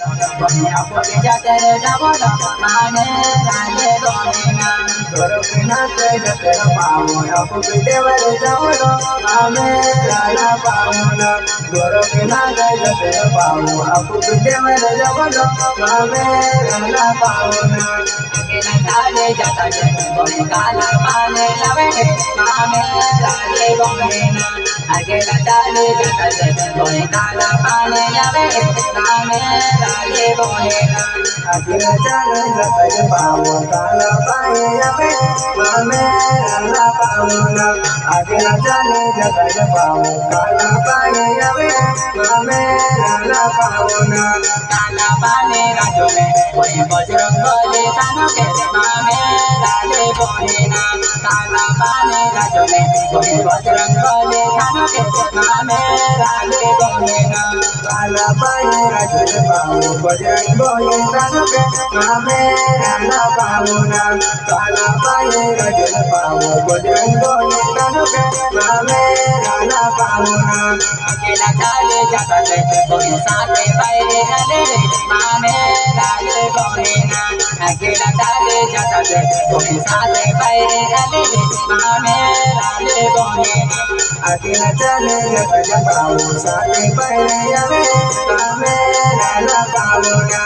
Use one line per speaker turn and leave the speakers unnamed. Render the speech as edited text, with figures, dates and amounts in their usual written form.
बनिया पोके जाकर जावल माने राजे बनेना गोरखना के जाकर पावना पोके देवर जावल माने राजा पावना गोरखना के जाकर पावना पोके देवर जावल माने राजा पावना अकेला ताले जाता बोले काला पाने लवे माने राजे बनेना अकेला ताले जाता बोले काला पाने लवे माने राजे बनेना अकेला ताले जाता पावो काला पाने लवे माने राजा पावना अकेला ताले जाता पावो काला पाने लवे माने राजा पावना काला पाने राजो में कोई बजरंग बली तानो के मामे राजे बनेना काला पाने राजो में कोई बजरंग बली तानो के मामे राजे बनेना काला पाने राजो में पाओ बजरंग बली तानो के मामे राजा पाओना काला पाने राजो में पाओ बजरंग बली तानो के मामे राजा पाओना अकेला चाले जाता है कोई साथे पैरे चले मामे राजे बनेना अकेला चाले जाता है कोई साथे पैरे चले मामे राजे बनेना अकेला चले जाता है साथे पैरे चले मामे राजा पाओना।